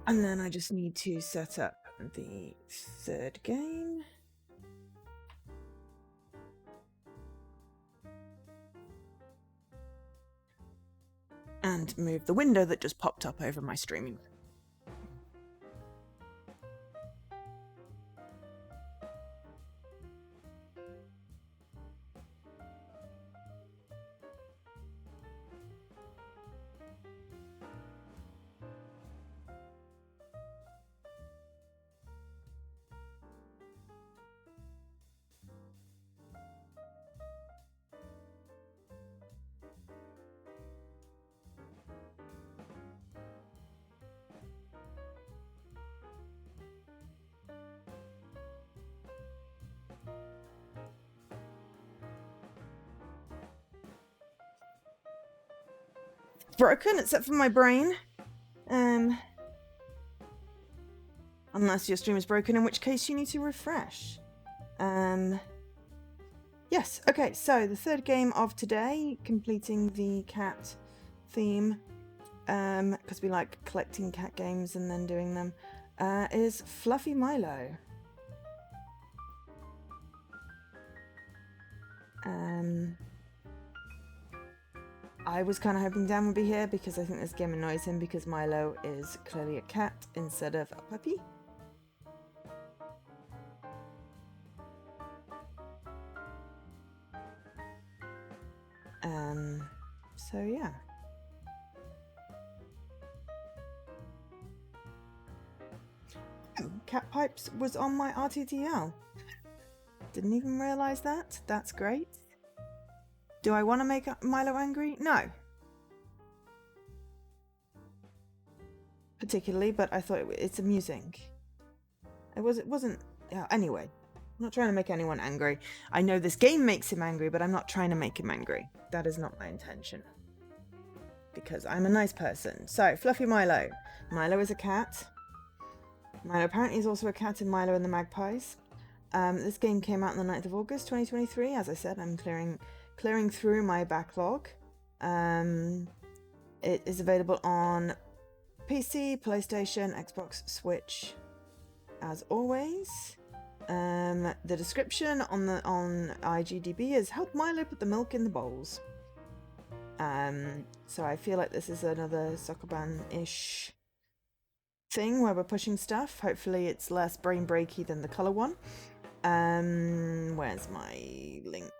And then I just need to set up the third game. And move the window that just popped up over my streaming. Broken except for my brain. Unless your stream is broken, in which case you need to refresh. Yes, okay, so the third game of today, completing the cat theme, because we like collecting cat games and then doing them, is Fluffy Milo. I was kind of hoping Dan would be here because I think this game annoys him because Milo is clearly a cat instead of a puppy. So yeah. Oh, Cat Pipes was on my RTTL. Didn't even realise that. That's great. Do I want to make Milo angry? No. Particularly, but I thought it's amusing. It wasn't... Yeah, anyway. I'm not trying to make anyone angry. I know this game makes him angry, but I'm not trying to make him angry. That is not my intention. Because I'm a nice person. So, Fluffy Milo. Milo is a cat. Milo apparently is also a cat in Milo and the Magpies. This game came out on the 9th of August 2023. As I said, I'm clearing through my backlog. It is available on PC, PlayStation, Xbox, Switch, as always. The description on IGDB is help Milo put the milk in the bowls. So I feel like this is another Sokoban-ish thing where we're pushing stuff. Hopefully it's less brain breaky than the colour one. Where's my link?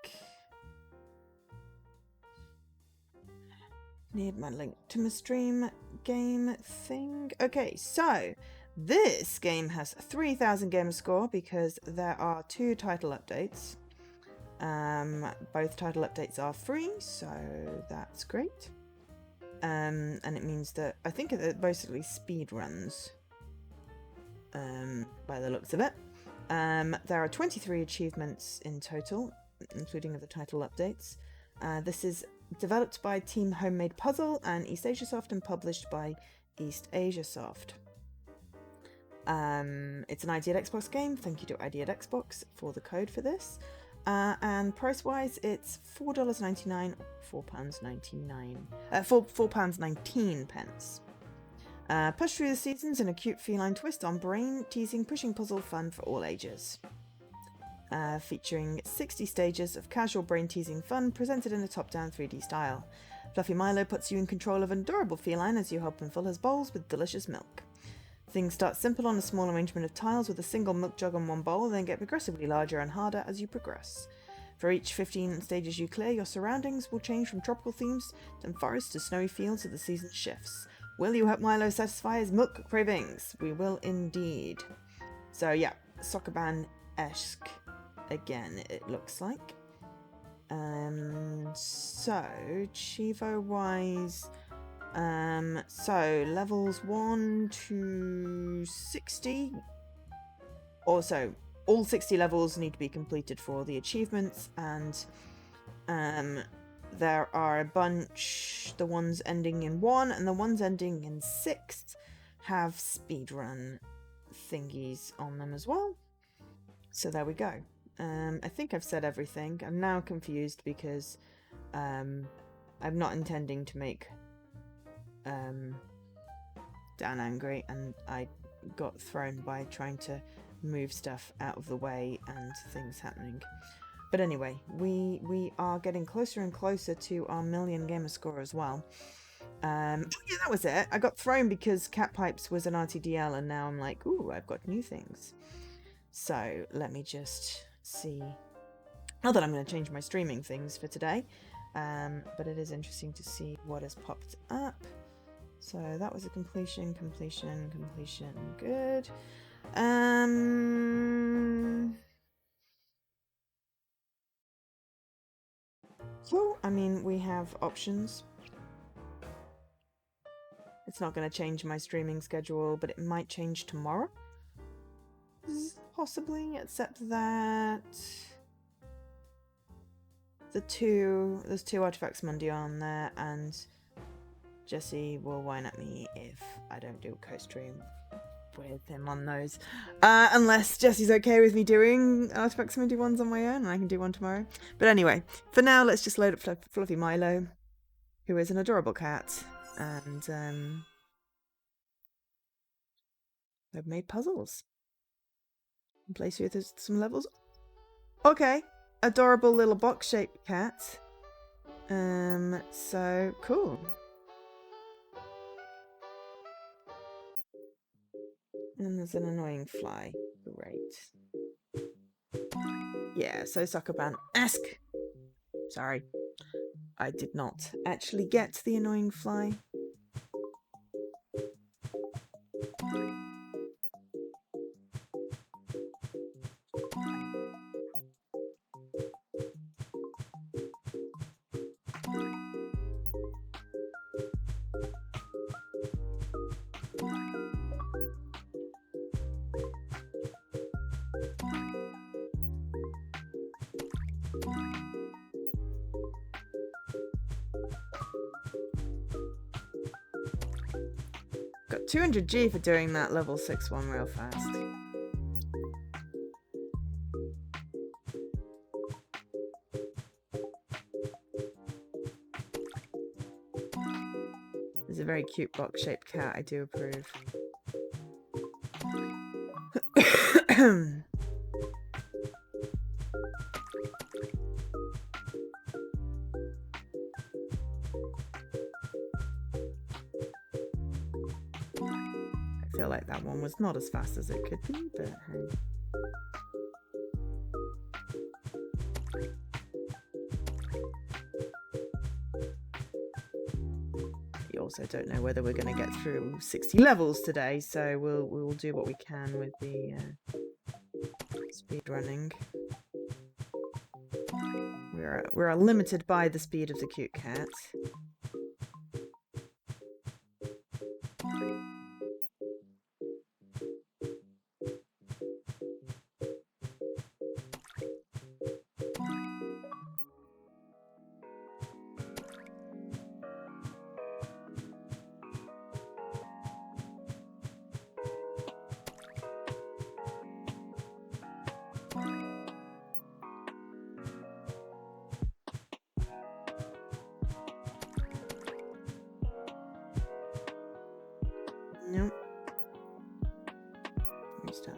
Need my link to my stream game thing. Okay, so this game has 3,000 gamer score because there are 2 title updates. Both title updates are free, so that's great. And it means that I think it basically speed runs. By the looks of it. There are 23 achievements in total, including the title updates. This is developed by Team Homemade Puzzle and East Asia Soft and published by East Asia Soft. It's an ID at Xbox game. Thank you to ID at Xbox for the code for this. And price-wise, it's $4.99 or £4.99. £4.19. Push through the seasons in a cute feline twist on brain-teasing pushing puzzle fun for all ages. Featuring 60 stages of casual brain-teasing fun presented in a top-down 3D style. Fluffy Milo puts you in control of an adorable feline as you help him fill his bowls with delicious milk. Things start simple on a small arrangement of tiles with a single milk jug on one bowl, then get progressively larger and harder as you progress. For each 15 stages you clear, your surroundings will change from tropical themes to forests to snowy fields as the season shifts. Will you help Milo satisfy his milk cravings? We will indeed. So yeah, Sokoban-esque again, it looks like. So, Chivo-wise... so levels 1 to 60. Also, all 60 levels need to be completed for the achievements, and there are a bunch, the ones ending in 1 and the ones ending in 6 have speedrun thingies on them as well. So there we go. I think I've said everything. I'm now confused because I'm not intending to make Dan angry, and I got thrown by trying to move stuff out of the way and things happening. But anyway, we are getting closer and closer to our 1,000,000 gamer score as well. Yeah, that was it. I got thrown because Cat Pipes was an RTDL, and now I'm like, ooh, I've got new things. So let me just see. Not that I'm going to change my streaming things for today, but it is interesting to see what has popped up. So that was a completion. Good. So, I mean, we have options. It's not going to change my streaming schedule, but it might change tomorrow. Possibly, except that there's two Artifacts Mundi on there, and Jesse will whine at me if I don't do a co-stream with him on those. Unless Jesse's okay with me doing Artifacts Mundi ones on my own, and I can do one tomorrow. But anyway, for now, let's just load up Fluffy Milo, who is an adorable cat, and I've made puzzles. Play through some levels. Okay, adorable little box-shaped cat. So cool. And there's an annoying fly. Great. Yeah, so Sokoban-esque. Sorry. I did not actually get the annoying fly. Got 200G for doing that level 6 one real fast. It's a very cute box-shaped cat, I do approve. I feel like that one was not as fast as it could be, but hey. You also don't know whether we're going to get through 60 levels today, so we'll do what we can with the speed running. We're limited by the speed of the cute cat. Nope. Restart.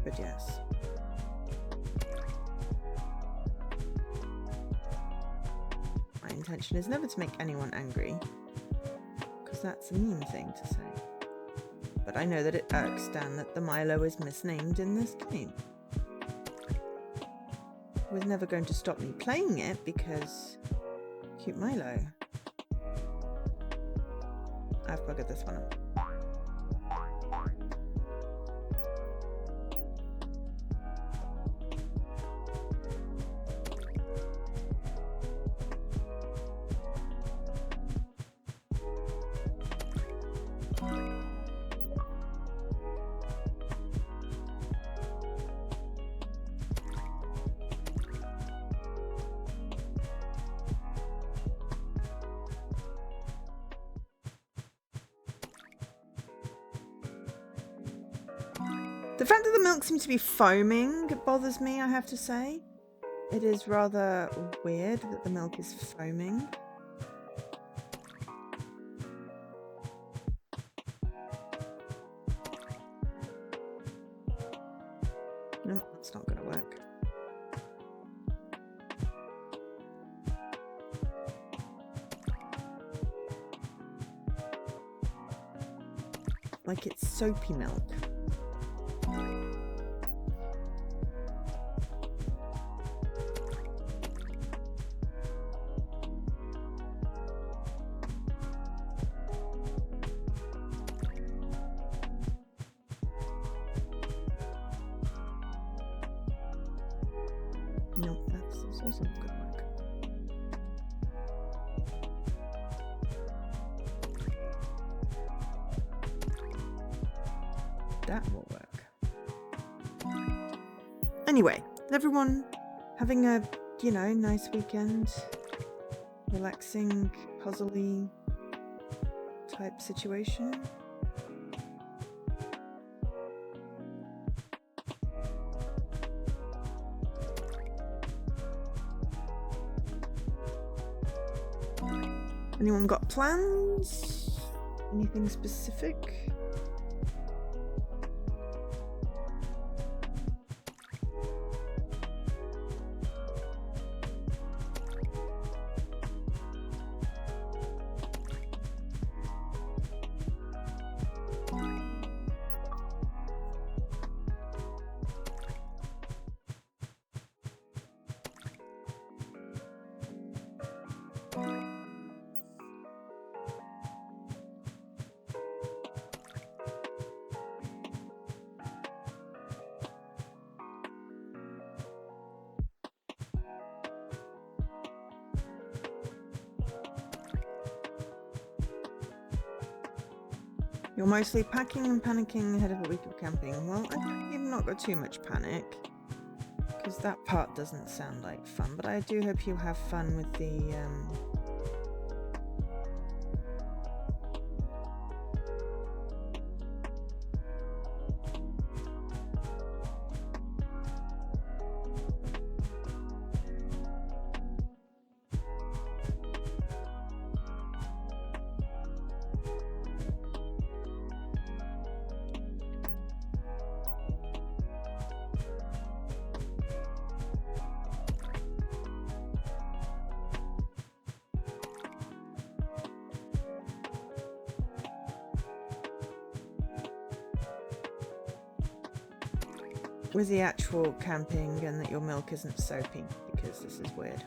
But yes. My intention is never to make anyone angry, because that's a mean thing to say. But I know that it irks Dan that the Milo is misnamed in this game. It was never going to stop me playing it because cute Milo. I've buggered this one up. The fact that the milk seems to be foaming bothers me, I have to say. It is rather weird that the milk is foaming. No, that's not going to work. Like it's soapy milk. No, that's also not going to work. That will work. Anyway, is everyone having a, nice weekend? Relaxing, puzzly type situation? Anyone got plans? Anything specific? You're mostly packing and panicking ahead of a week of camping. Well, I think you've not got too much panic, because that part doesn't sound like fun, but I do hope you have fun with the with the actual camping, and that your milk isn't soapy, because this is weird.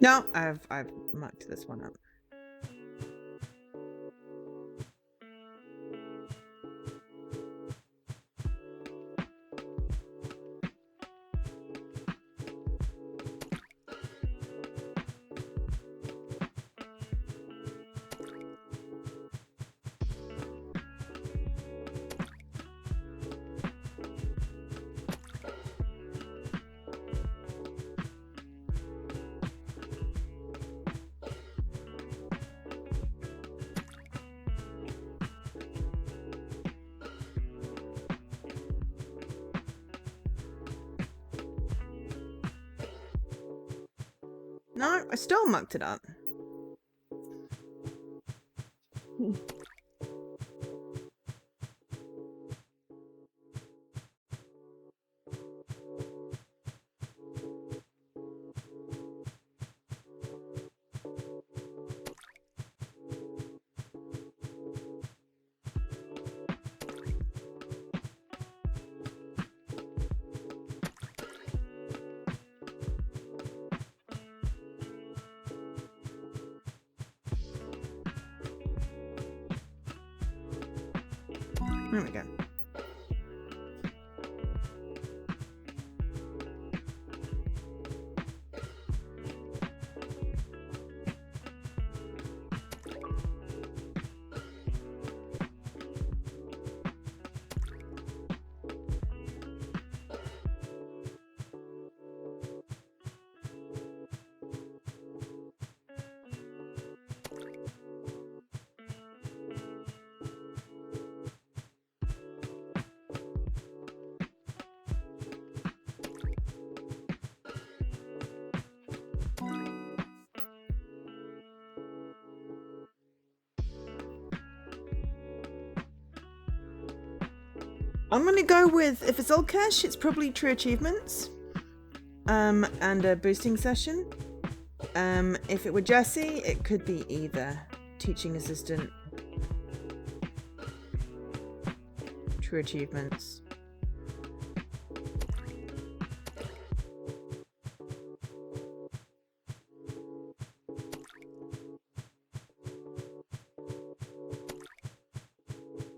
No, I've mucked this one up. No, I still mucked it up. There we go. I'm gonna go with, if it's old cash, it's probably true achievements. And a boosting session. If it were Jessie, it could be either teaching assistant, true achievements.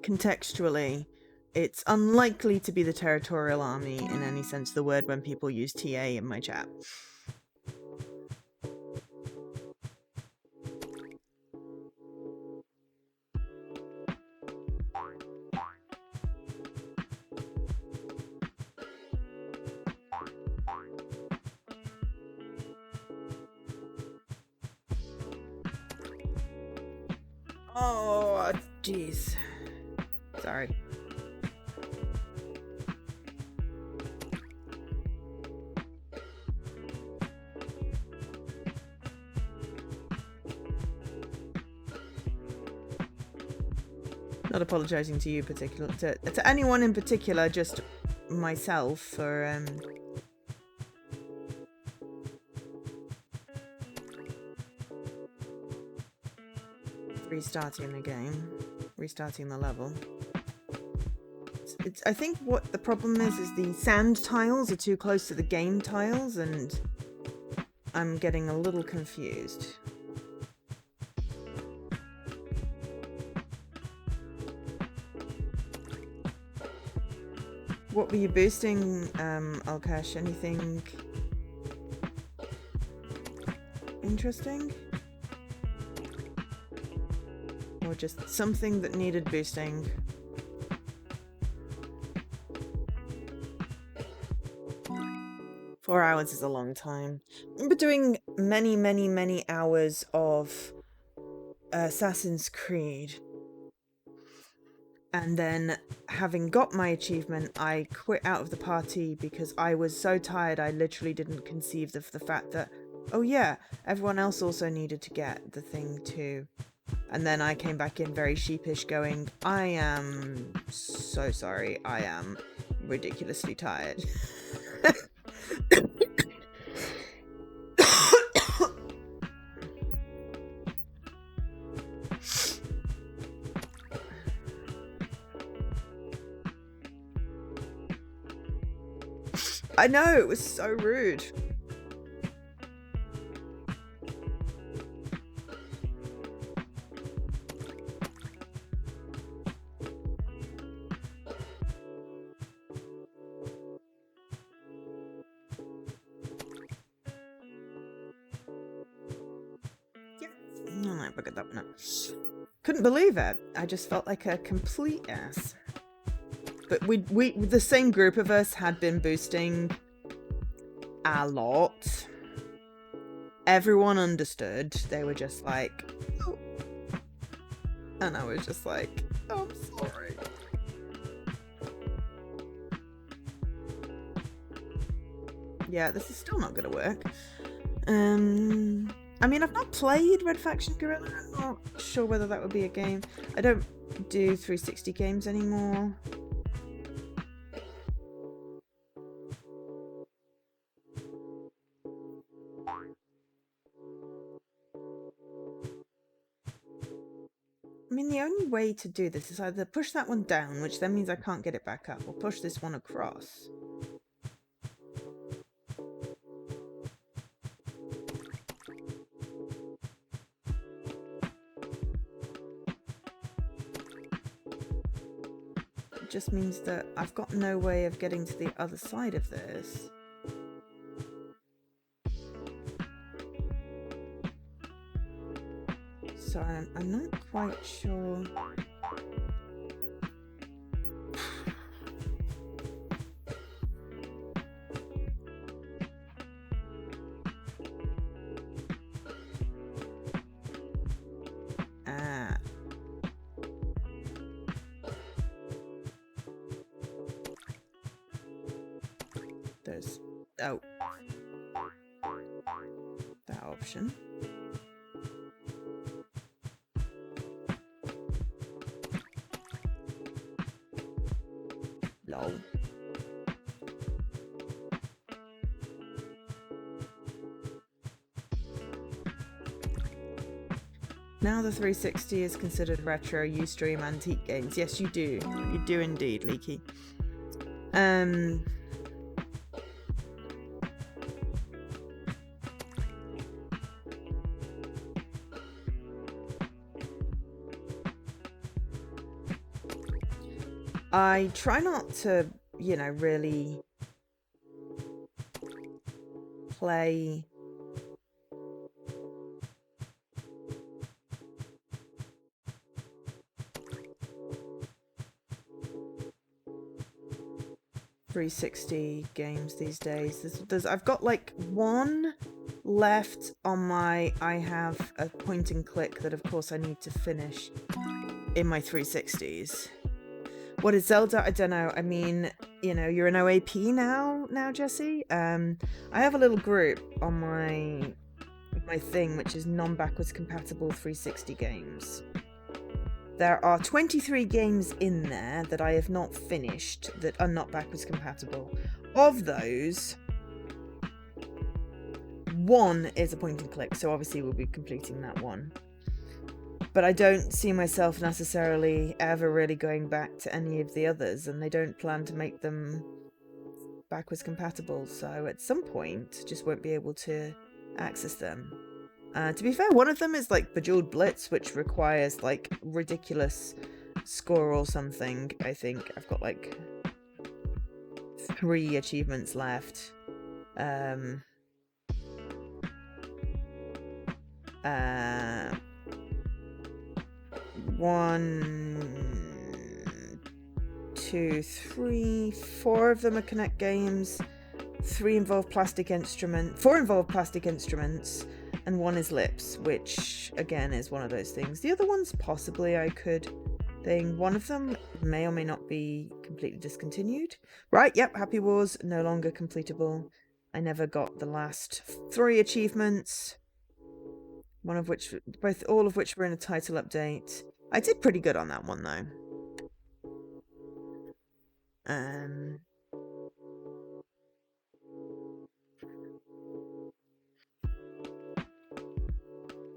Contextually, it's unlikely to be the Territorial Army in any sense of the word when people use TA in my chat. Oh, jeez. Sorry. Not apologizing to you particular, to anyone in particular, just myself for restarting the game, restarting the level. I think what the problem is the sand tiles are too close to the game tiles, and I'm getting a little confused. What were you boosting, Alkash? Anything interesting? Or just something that needed boosting? Four hours is a long time. I remember doing many hours of Assassin's Creed. And then, having got my achievement, I quit out of the party because I was so tired I literally didn't conceive of the fact that, oh yeah, everyone else also needed to get the thing too. And then I came back in very sheepish going, I am so sorry, I am ridiculously tired. I know, it was so rude. I buggered that one up. Couldn't believe it. I just felt like a complete ass. But the same group of us had been boosting a lot. Everyone understood. They were just like, oh. And I was just like, oh, I'm sorry. Yeah, this is still not going to work. I mean, I've not played Red Faction Guerrilla. I'm not sure whether that would be a game. I don't do 360 games anymore. I mean, the only way to do this is either push that one down, which then means I can't get it back up, or push this one across. It just means that I've got no way of getting to the other side of this. So I'm not quite sure. There's that option. Lol. Now the 360 is considered retro. You stream antique games. Yes, you do. You do indeed, Leaky. I try not to, you know, really play .360 games these days. I've got like one left on my. I have a point and click that, of course, I need to finish in my 360s. What is Zelda? I don't know. I mean, you know, you're an OAP now, Jesse. I have a little group on my thing, which is non-backwards compatible 360 games. There are 23 games in there that I have not finished that are not backwards compatible. Of those, one is a point and click, so obviously we'll be completing that one. But I don't see myself necessarily ever really going back to any of the others, and they don't plan to make them backwards compatible, so at some point just won't be able to access them. To be fair, one of them is like Bejeweled Blitz, which requires like ridiculous score or something. I think I've got like 3 achievements left. 1, 2, 3, 4 of them are Connect games. 3 involve plastic instruments. 4 involve plastic instruments, and 1 is Lips, which again is one of those things. The other ones possibly I could thing. One of them may or may not be completely discontinued. Right, yep, Happy Wars no longer completable. I never got the last 3 achievements. All of which were in a title update. I did pretty good on that one though.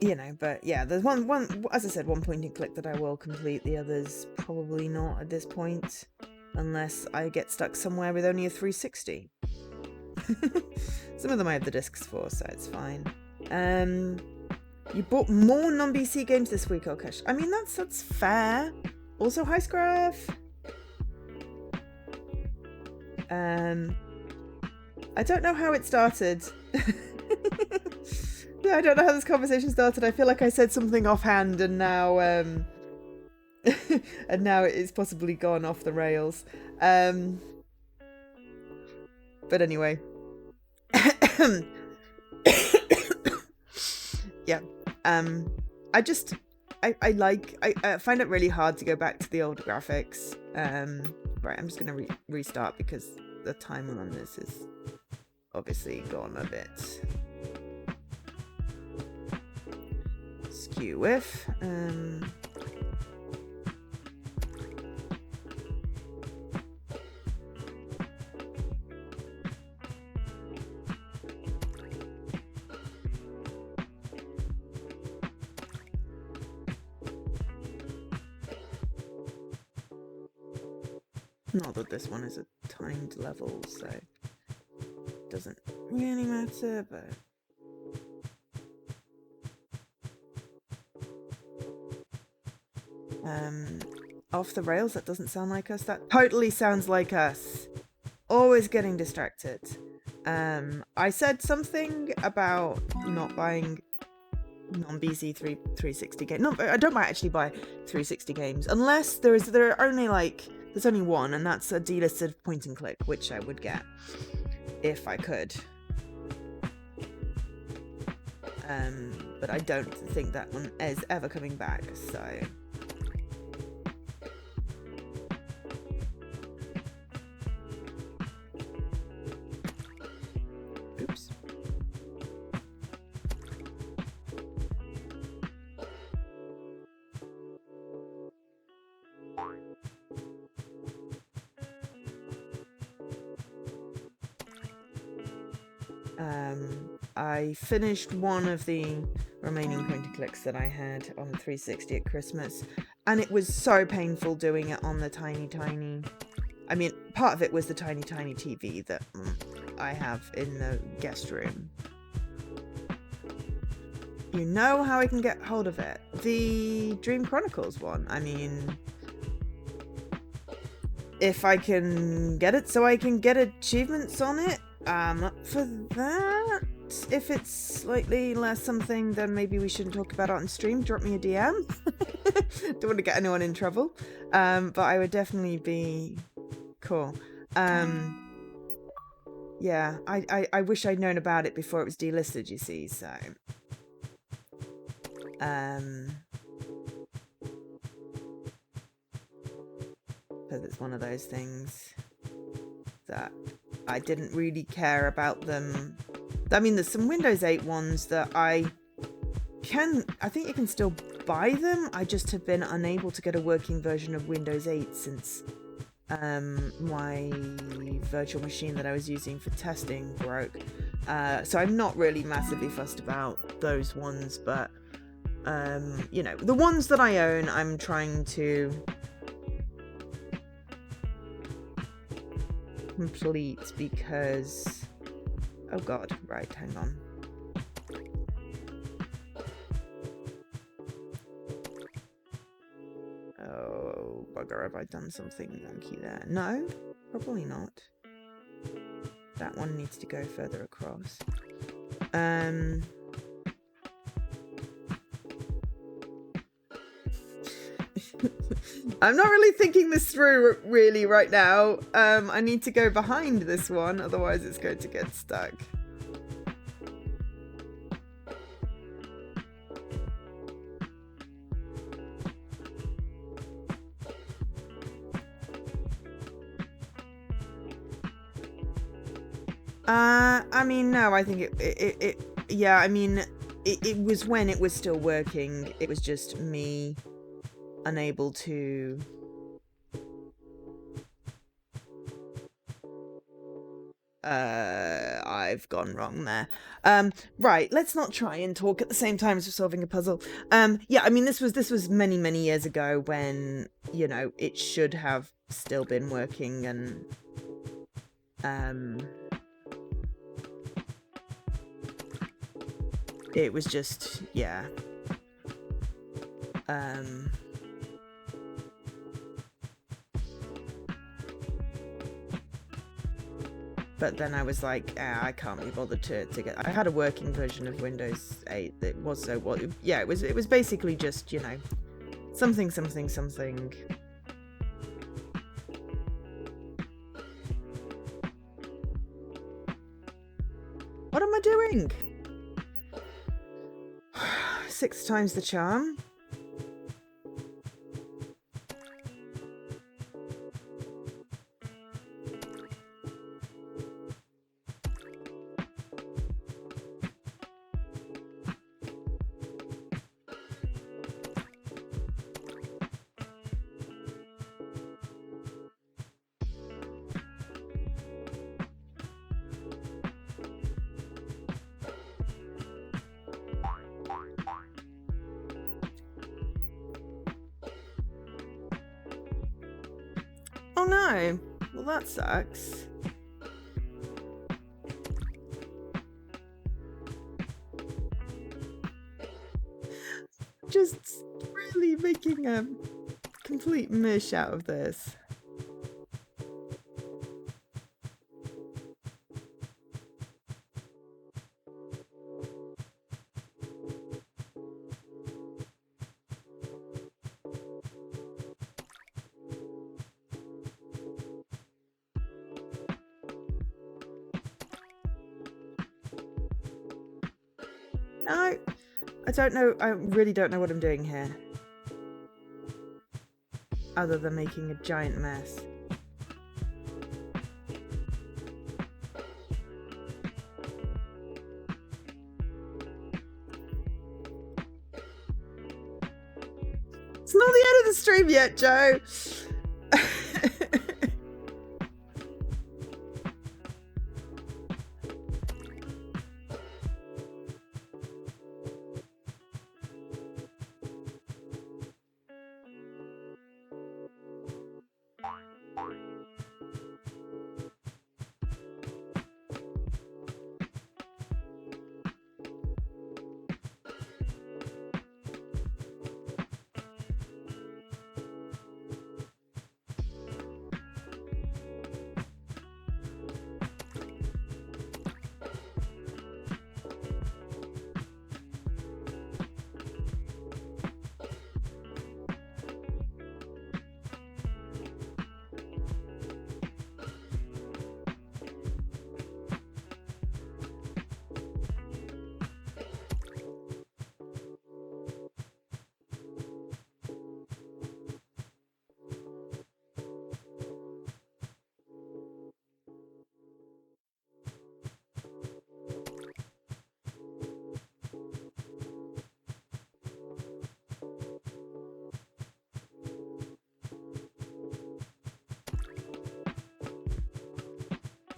You know, but yeah, there's one as I said, one point and click that I will complete. The others probably not at this point, unless I get stuck somewhere with only a 360. Some of them I have the discs for, so it's fine. You bought more non-BC games this week, Okash. I mean, that's fair. Also, hi, Scruff. I don't know how it started. I don't know how this conversation started. I feel like I said something offhand and now and now it's possibly gone off the rails. But anyway. Yeah. I find it really hard to go back to the old graphics. Right, I'm just gonna restart because the timer on this is obviously gone a bit skew with. Not that this one is a timed level, so it doesn't really matter, but... Off the rails, that doesn't sound like us. That totally sounds like us. Always getting distracted. I said something about not buying non-BC 360 games. No, I don't actually buy 360 games unless there are only like... There's only one, and that's a delisted point and click, which I would get if I could. But I don't think that one is ever coming back, so... Oops. I finished one of the remaining point and clicks that I had on the 360 at Christmas, and it was so painful doing it on the tiny... I mean, part of it was the tiny TV that I have in the guest room. You know how I can get hold of it? The Dream Chronicles one. I mean, if I can get it so I can get achievements on it, I'm up for that. If it's slightly less something, then maybe we shouldn't talk about it on stream. Drop me a DM. Don't want to get anyone in trouble. But I would definitely be cool. Yeah, I wish I'd known about it before it was delisted, you see, so... Because it's one of those things that I didn't really care about them. I mean, there's some Windows 8 ones that I think you can still buy them. I just have been unable to get a working version of Windows 8 since my virtual machine that I was using for testing broke. So I'm not really massively fussed about those ones, but you know, the ones that I own, I'm trying to complete because... Oh god, right, hang on. Oh, bugger, have I done something wonky there? No, probably not. That one needs to go further across. I'm not really thinking this through really right now. I need to go behind this one, otherwise it's going to get stuck. I mean, no, I think yeah, I mean, it was when it was still working. It was just me unable to... I've gone wrong there. Right, let's not try and talk at the same time as we're solving a puzzle. Yeah, I mean, this was many years ago when, you know, it should have still been working, and it was just, yeah. But then I was like, I can't be bothered to get. I had a working version of Windows 8 that was so well. Yeah, it was basically just, you know, something. What am I doing? 6 times the charm. Oh no! Well, that sucks. Just really making a complete mush out of this. No, I don't know. I really don't know what I'm doing here. Other than making a giant mess. It's not the end of the stream yet, Joe!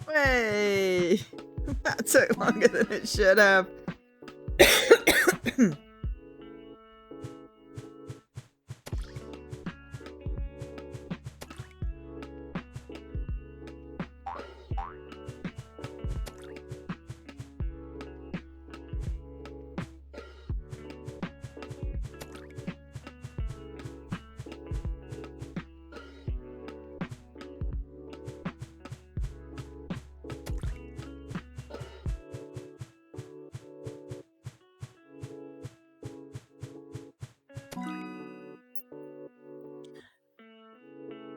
Way! That took longer than it should have.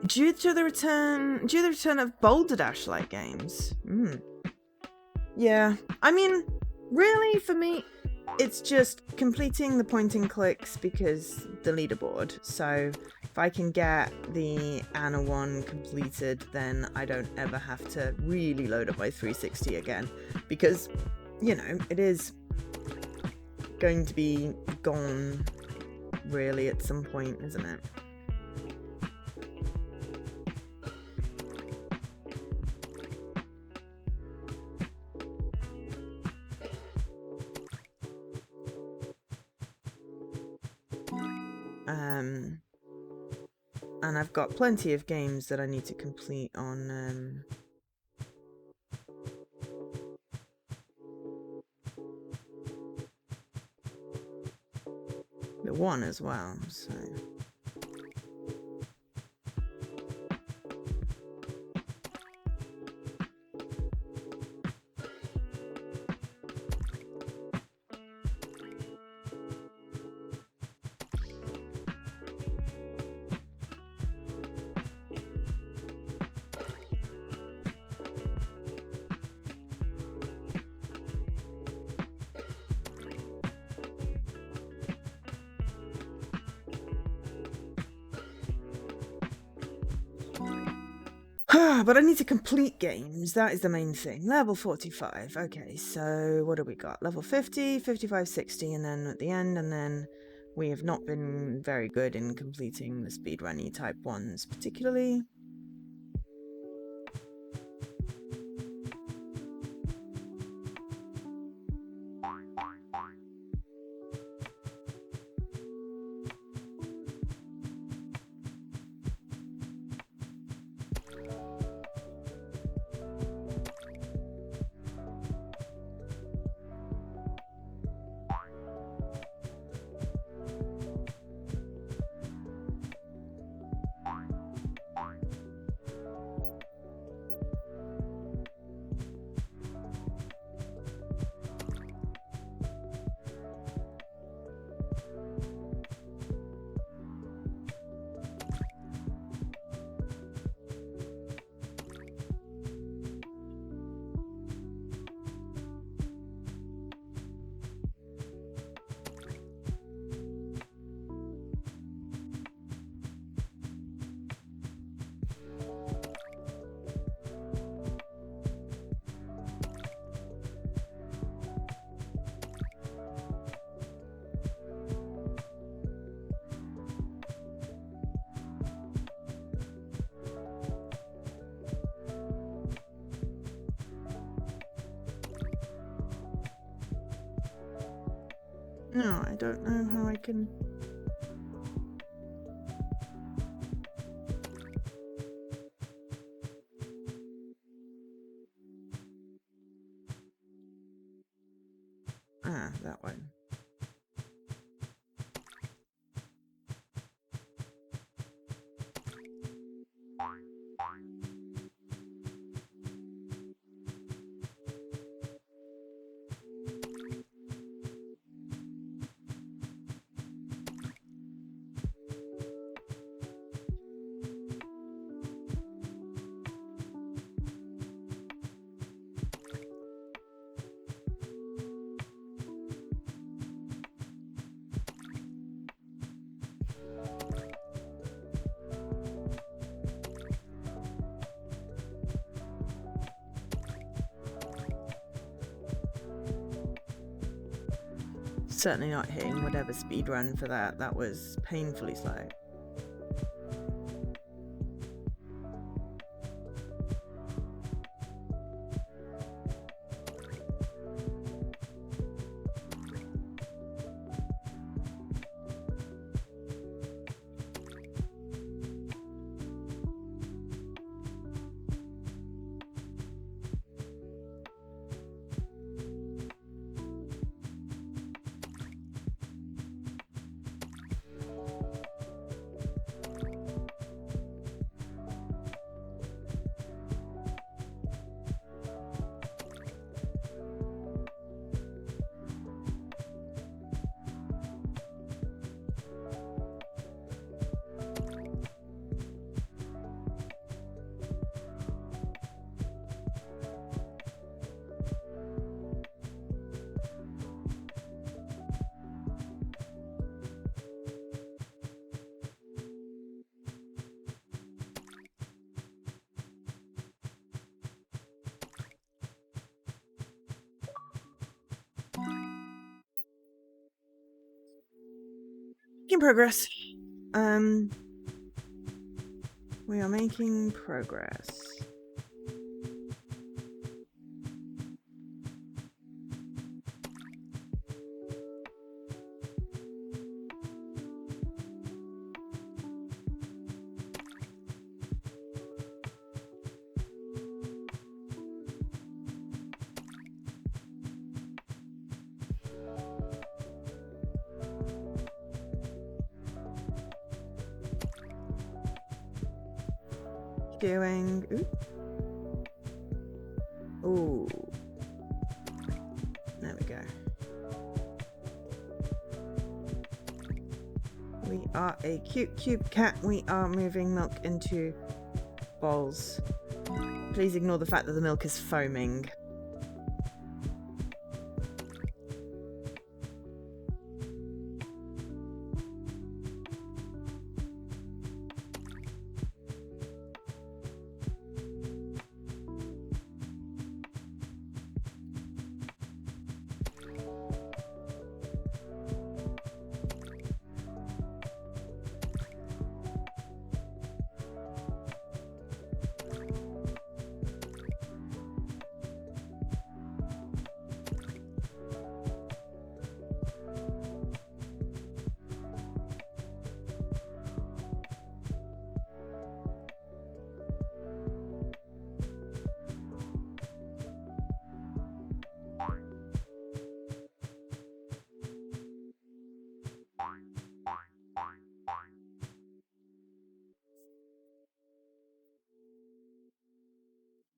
Due to the return of Boulder Dash-like games. Yeah, I mean, really, for me, it's just completing the point-and clicks because the leaderboard. So if I can get the Anna one completed, then I don't ever have to really load up my 360 again, because, you know, it is going to be gone really at some point, isn't it? And I've got plenty of games that I need to complete on the one as well, so. But I need to complete games. That is the main thing. Level 45. Okay, so what do we got? Level 50, 55, 60, and then at the end, and then we have not been very good in completing the speedrunny type ones, particularly. No, I don't know how I can... Ah, that one. Certainly not hitting whatever speedrun for that. That was painfully slow. Making progress. We are making progress. Doing. Ooh. There we go. We are a cute cat. We are moving milk into bowls. Please ignore the fact that the milk is foaming.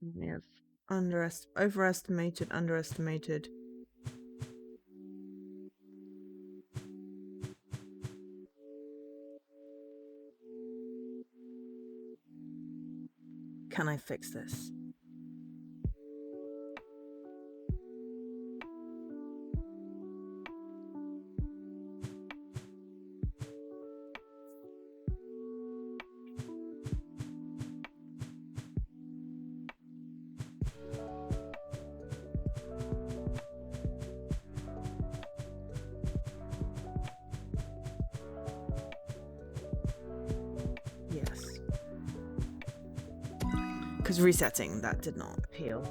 Yes. Overestimated, underestimated. Can I fix this? Yes. Because resetting, that did not appeal.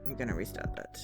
I'm gonna restart that.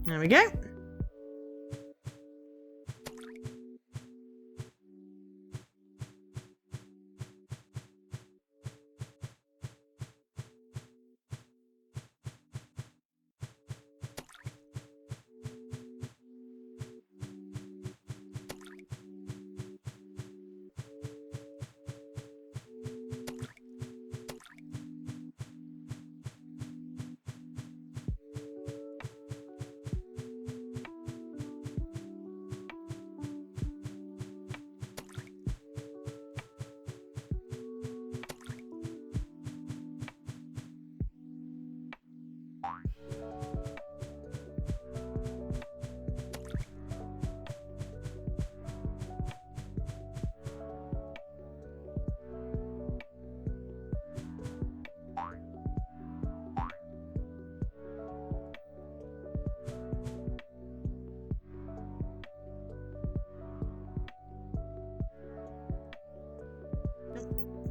There we go.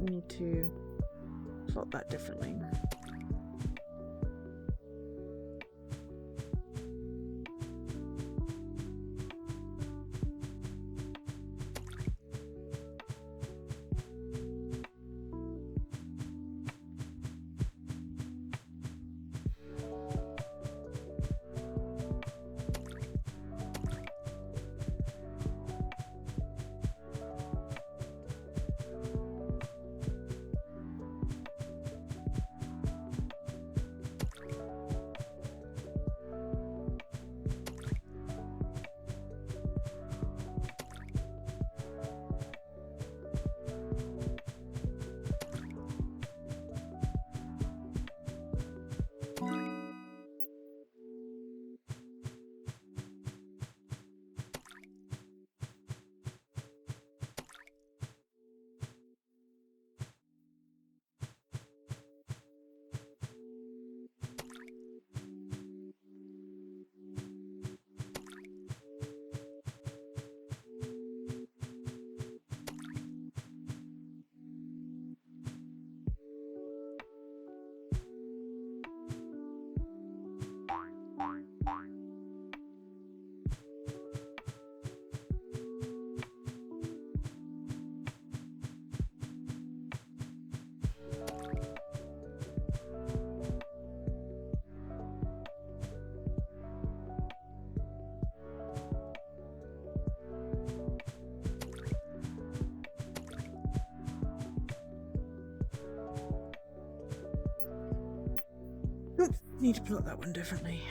Need to plot that differently. Need to plot that one differently.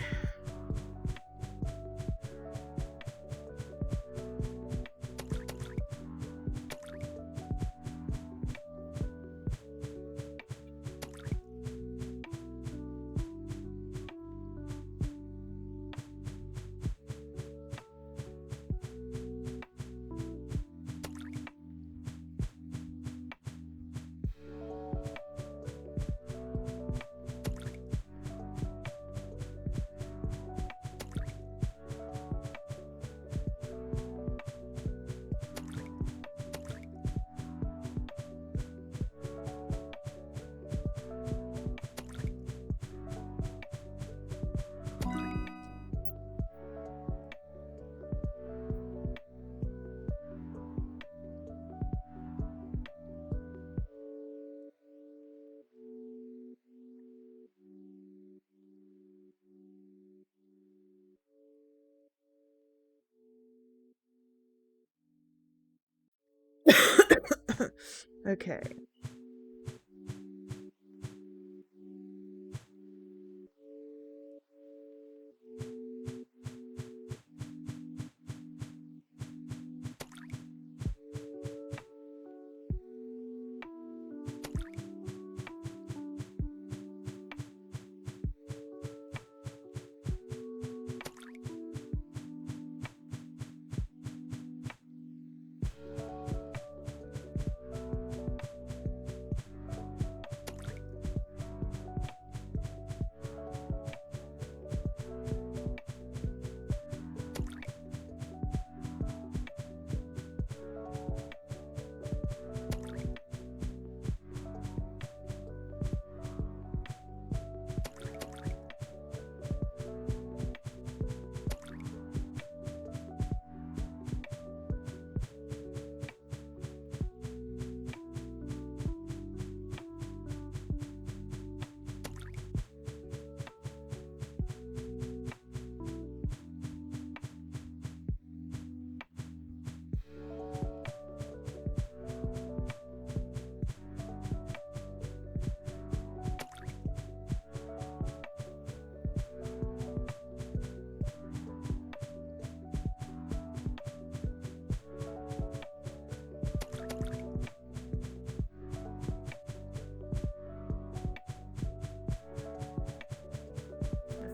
Okay.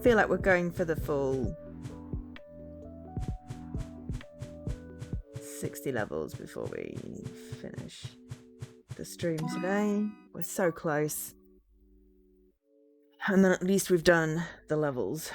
feel like we're going for the full 60 levels before we finish the stream today. We're so close. And then at least we've done the levels.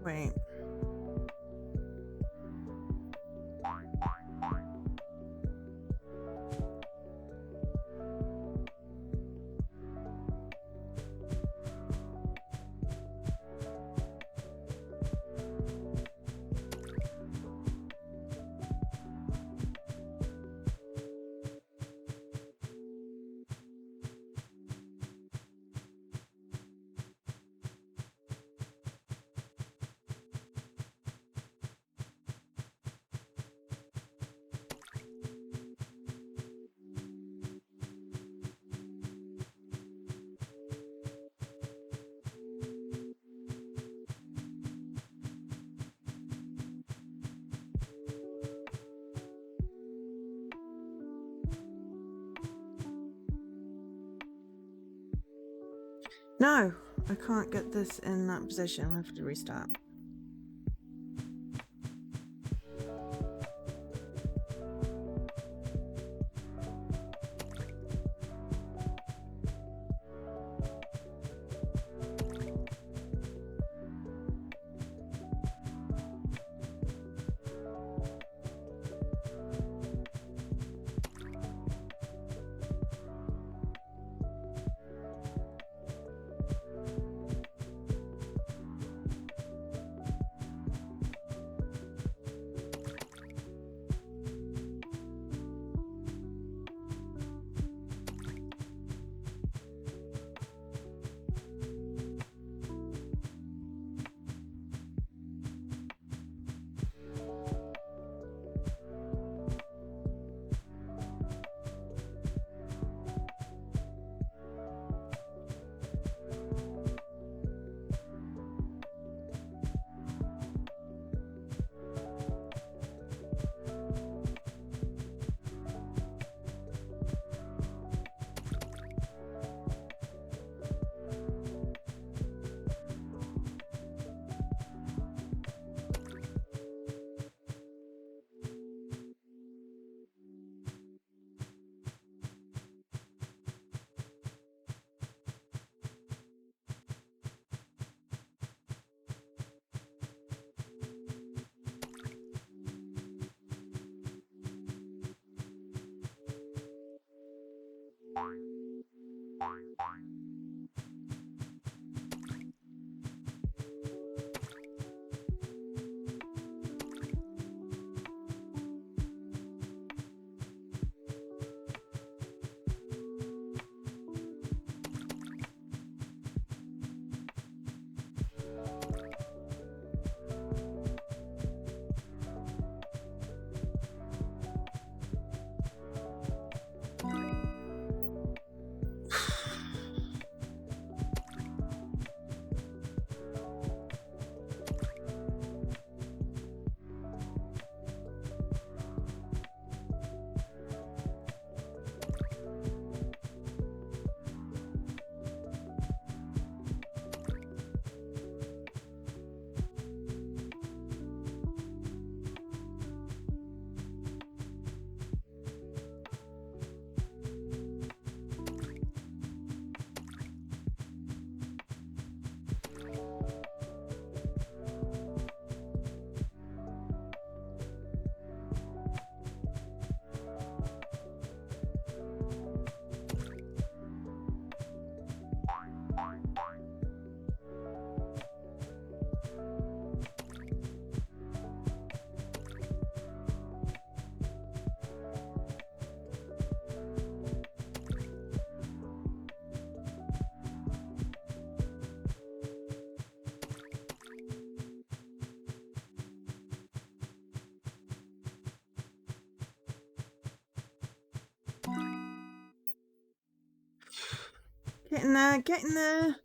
Wait. No, I can't get this in that position. I have to restart. Getting there, getting there.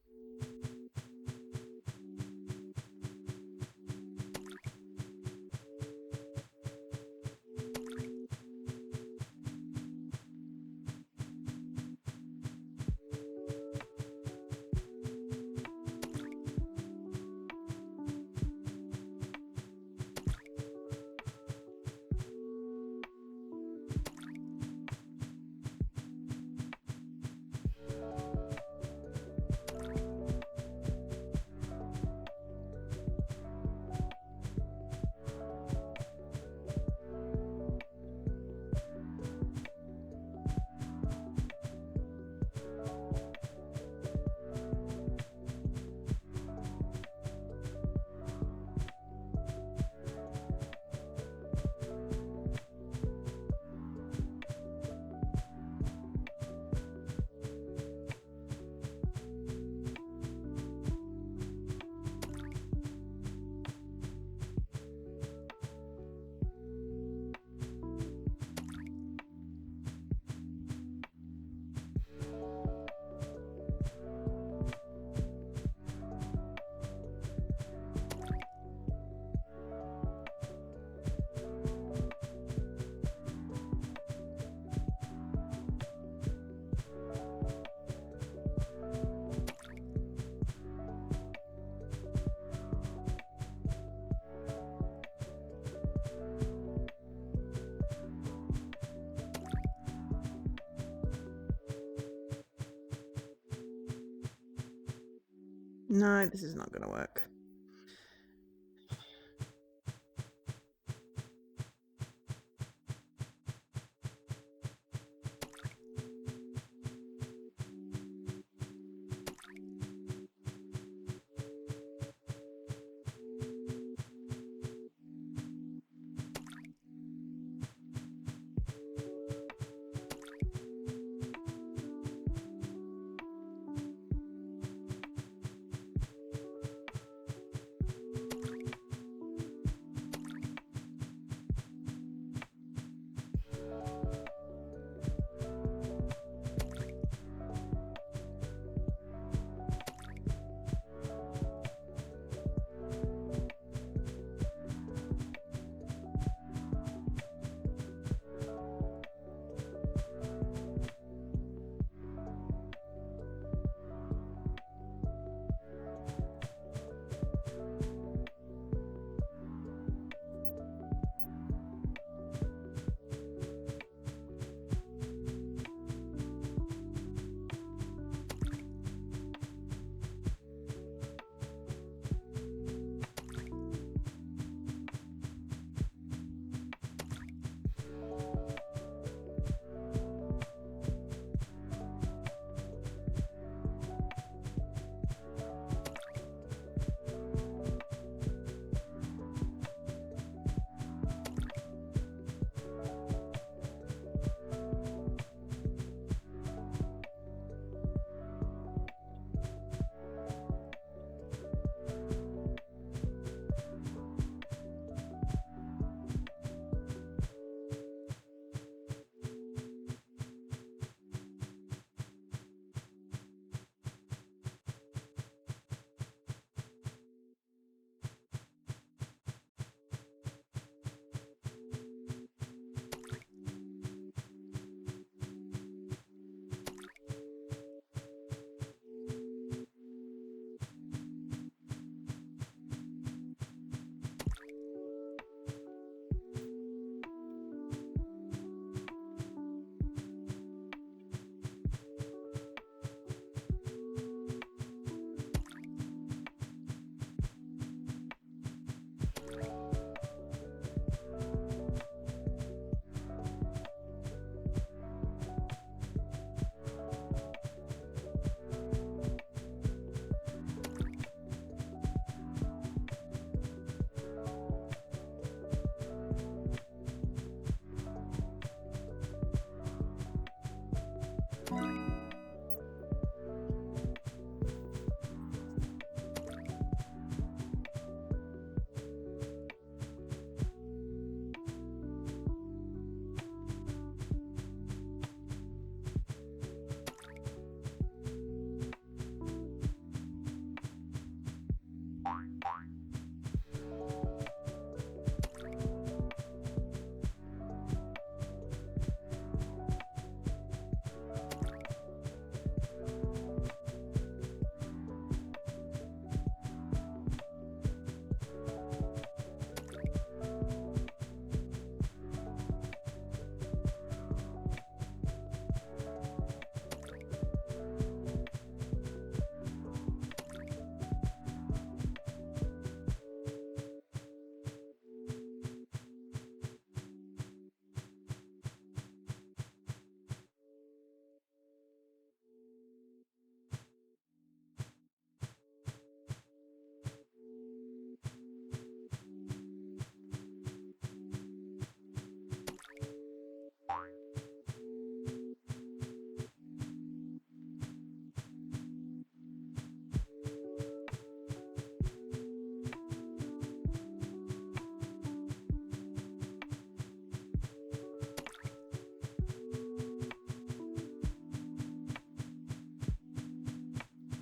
No, this is not going to work.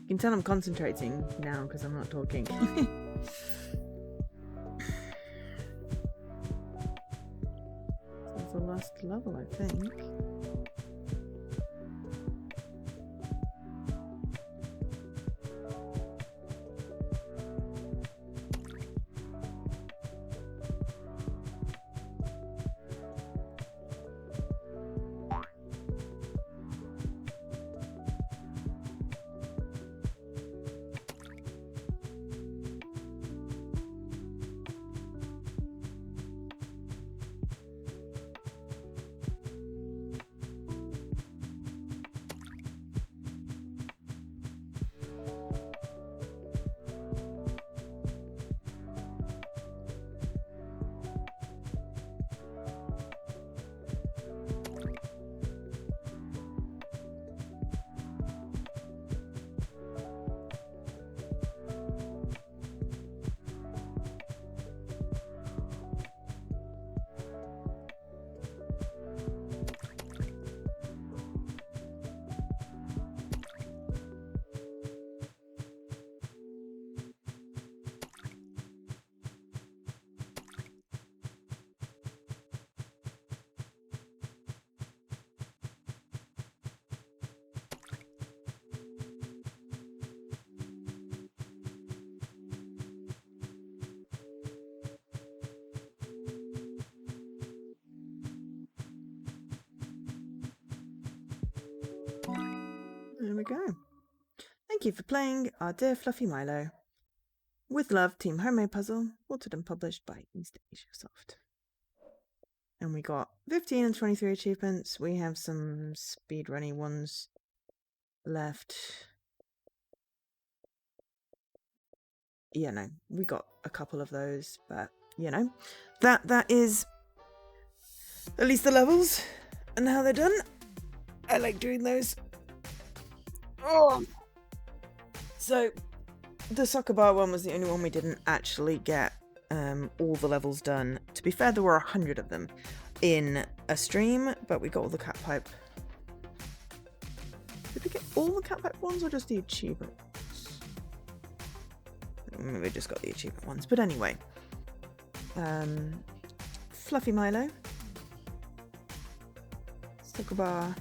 You can tell I'm concentrating now because I'm not talking. That's the last level, I think. There we go. Thank you for playing our dear fluffy Milo. With love, Team Homemade Puzzle, altered and published by East Asia Soft. And we got 15 and 23 achievements. We have some speedrunny ones left. Yeah, no, we got a couple of those, but you know, that is at least the levels and how they're done. I like doing those. Oh, so the soccer bar one was the only one we didn't actually get all the levels done. To be fair, there were 100 of them in a stream, but we got all the cat pipe. Did we get all the cat pipe ones or just the achievement ones? Maybe we just got the achievement ones, but anyway. Fluffy Milo, soccer bar.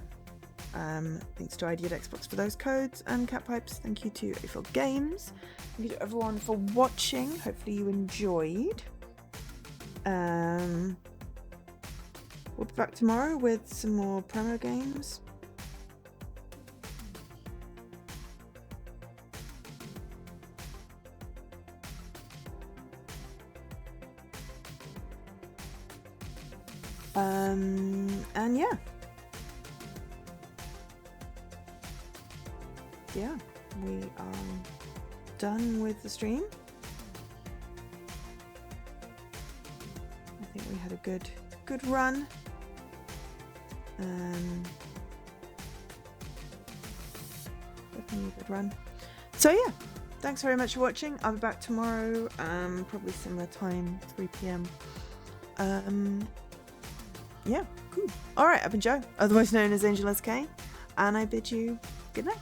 Thanks to ID at Xbox for those codes and cat pipes. Thank you to A4 Games. Thank you to everyone for watching. Hopefully you enjoyed. We'll be back tomorrow with some more promo games. And yeah. Yeah, we are done with the stream. I think we had a good run. Definitely a good run. So yeah, thanks very much for watching. I'll be back tomorrow, probably similar time, 3 p.m. Yeah, cool. All right, I've been Joe, otherwise known as Angel SK, and I bid you good night.